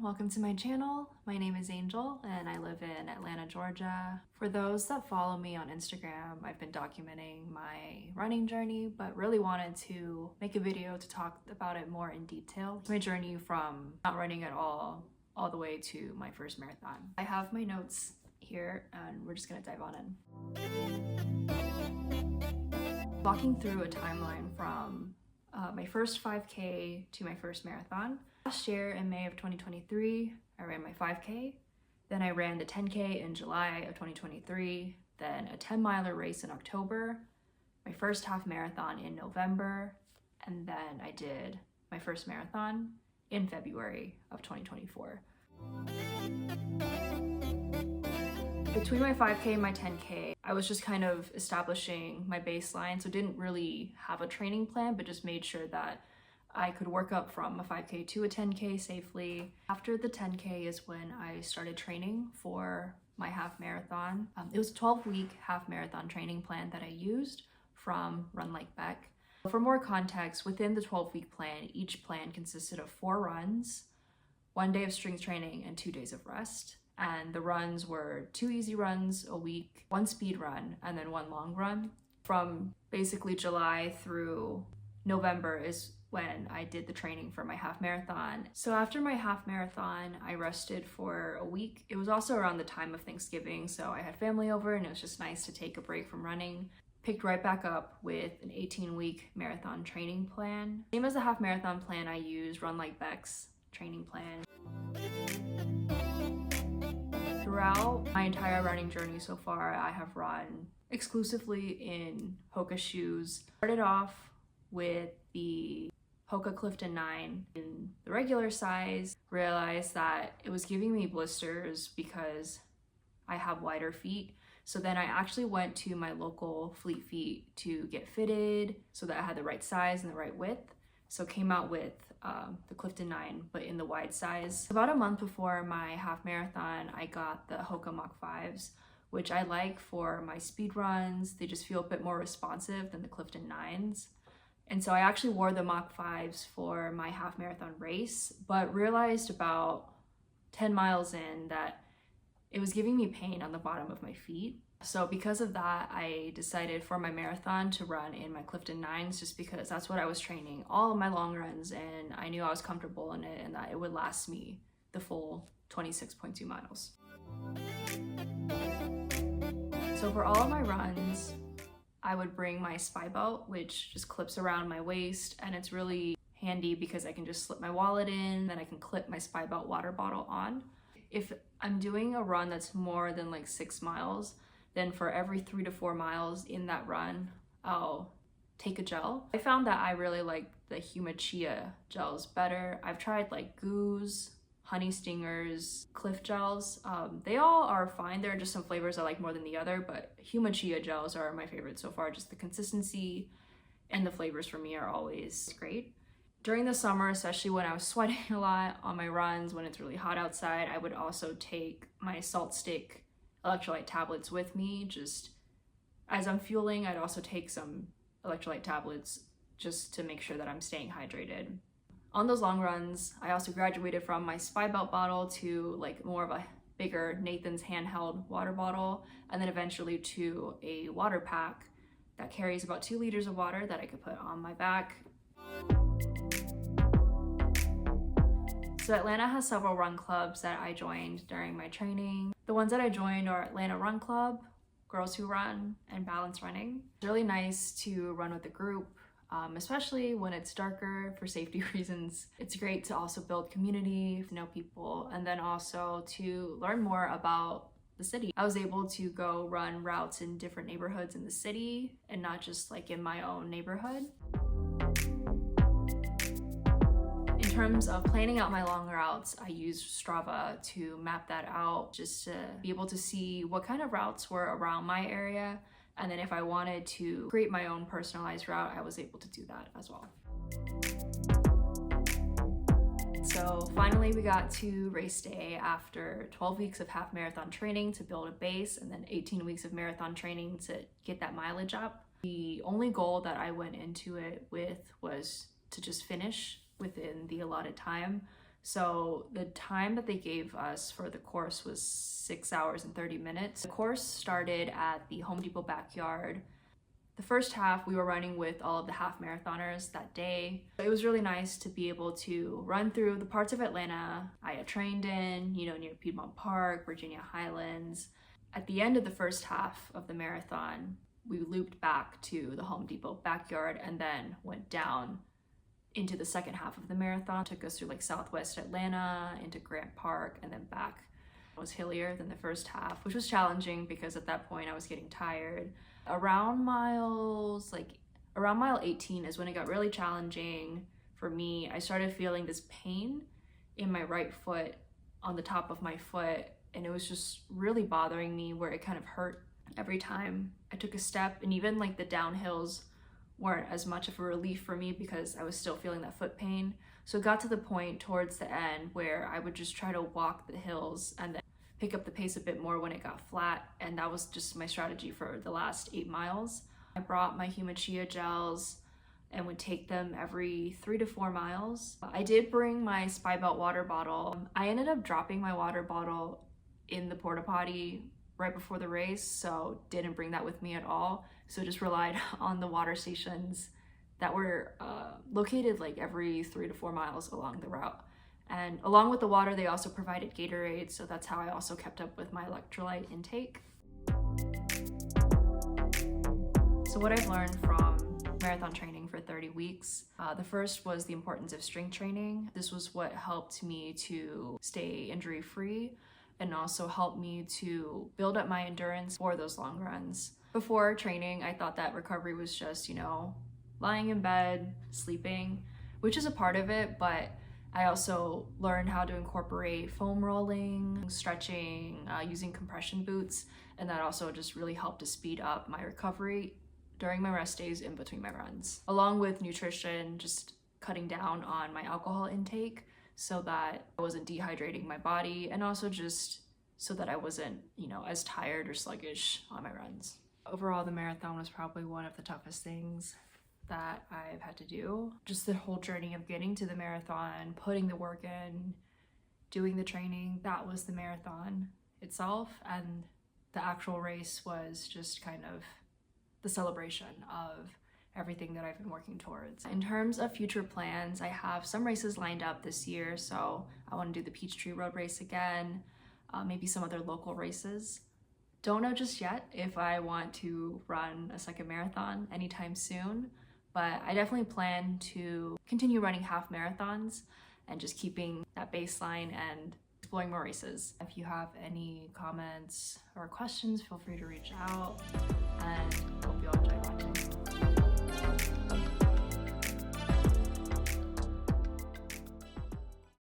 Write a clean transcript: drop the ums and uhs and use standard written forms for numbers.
welcome to my channel. My name is Angel and I live in Atlanta, Georgia. For those that follow me on Instagram, I've been documenting my running journey, but really wanted to make a video to talk about it more in detail. My journey from not running at all the way to my first marathon. I have my notes here and we're just gonna dive on in. Walking through a timeline from my first 5K to my first marathon. Last year in May of 2023, I ran my 5K. Then I ran the 10K in July of 2023, then a 10-miler race in October, my first half marathon in November, and then I did my first marathon in February of 2024. Between my 5K and my 10K, I was just kind of establishing my baseline, so didn't really have a training plan, but just made sure that I could work up from a 5K to a 10K safely. After the 10K is when I started training for my half marathon. It was a 12-week half marathon training plan that I used from Run Like Beck. For more context, within the 12-week plan, each plan consisted of 4 runs, 1 day of strength training, and 2 days of rest. And the runs were 2 easy runs a week, 1 speed run, and then 1 long run. From basically July through November is when I did the training for my half marathon. So after my half marathon, I rested for a week. It was also around the time of Thanksgiving, so I had family over and it was just nice to take a break from running. Picked right back up with an 18-week marathon training plan. Same as the half marathon plan, I used Run Like Beck's training plan. Throughout my entire running journey so far, I have run exclusively in Hoka shoes. Started off with the Hoka Clifton 9 in the regular size, realized that it was giving me blisters because I have wider feet. So then I actually went to my local Fleet Feet to get fitted so that I had the right size and the right width. So came out with the Clifton 9, but in the wide size. About a month before my half marathon, I got the Hoka Mach 5s, which I like for my speed runs. They just feel a bit more responsive than the Clifton 9s. And so I actually wore the Mach 5s for my half marathon race, but realized about 10 miles in that it was giving me pain on the bottom of my feet. So because of that, I decided for my marathon to run in my Clifton 9s just because that's what I was training all of my long runs, and I knew I was comfortable in it and that it would last me the full 26.2 miles. So for all of my runs, I would bring my spy belt, which just clips around my waist, and it's really handy because I can just slip my wallet in, then I can clip my spy belt water bottle on. If I'm doing a run that's more than like 6 miles, then for every 3 to 4 miles in that run, I'll take a gel. I found that I really like the Huma Chia gels better. I've tried like Goose, Honey Stingers, Cliff gels. They all are fine. There are just some flavors I like more than the other, but Huma Chia gels are my favorite so far. Just the consistency and the flavors for me are always great. During the summer, especially when I was sweating a lot on my runs, when it's really hot outside, I would also take my Salt Stick electrolyte tablets with me. Just as I'm fueling, I'd also take some electrolyte tablets just to make sure that I'm staying hydrated. On those long runs, I also graduated from my spy belt bottle to like more of a bigger Nathan's handheld water bottle, and then eventually to a water pack that carries about 2 liters of water that I could put on my back. So Atlanta has several run clubs that I joined during my training. The ones that I joined are Atlanta Run Club, Girls Who Run, and Balance Running. It's really nice to run with a group, especially when it's darker for safety reasons. It's great to also build community, to know people, and then also to learn more about the city. I was able to go run routes in different neighborhoods in the city and not just like in my own neighborhood. In terms of planning out my long routes, I used Strava to map that out just to be able to see what kind of routes were around my area. And then if I wanted to create my own personalized route, I was able to do that as well. So finally we got to race day after 12 weeks of half marathon training to build a base and then 18 weeks of marathon training to get that mileage up. The only goal that I went into it with was to just finish within the allotted time. So the time that they gave us for the course was 6 hours and 30 minutes. The course started at the Home Depot backyard. The first half we were running with all of the half marathoners that day. It was really nice to be able to run through the parts of Atlanta I had trained in, near Piedmont Park, Virginia Highlands. At the end of the first half of the marathon, we looped back to the Home Depot backyard and then went down into the second half of the marathon. Took us through like Southwest Atlanta, into Grant Park, and then back. It was hillier than the first half, which was challenging because at that point I was getting tired. Around mile 18 is when it got really challenging for me. I started feeling this pain in my right foot, on the top of my foot, and it was just really bothering me, where it kind of hurt every time I took a step. And even like the downhills weren't as much of a relief for me because I was still feeling that foot pain. So it got to the point towards the end where I would just try to walk the hills and then pick up the pace a bit more when it got flat, and that was just my strategy for the last 8 miles. I brought my human chia gels and would take them every 3 to 4 miles. I did bring my Spy Belt water bottle. I ended up dropping my water bottle in the porta potty right before the race, so didn't bring that with me at all. So just relied on the water stations that were located like every 3 to 4 miles along the route. And along with the water, they also provided Gatorade, so that's how I also kept up with my electrolyte intake. So what I've learned from marathon training for 30 weeks, the first was the importance of strength training. This was what helped me to stay injury-free and also helped me to build up my endurance for those long runs. Before training, I thought that recovery was just, lying in bed, sleeping, which is a part of it, but I also learned how to incorporate foam rolling, stretching, using compression boots, and that also just really helped to speed up my recovery during my rest days in between my runs. Along with nutrition, just cutting down on my alcohol intake so that I wasn't dehydrating my body, and also just so that I wasn't, as tired or sluggish on my runs. Overall, the marathon was probably one of the toughest things that I've had to do. Just the whole journey of getting to the marathon, putting the work in, doing the training, that was the marathon itself. And the actual race was just kind of the celebration of everything that I've been working towards. In terms of future plans, I have some races lined up this year. So I want to do the Peachtree Road Race again, maybe some other local races. Don't know just yet if I want to run a second marathon anytime soon, but I definitely plan to continue running half marathons and just keeping that baseline and exploring more races. If you have any comments or questions, feel free to reach out, and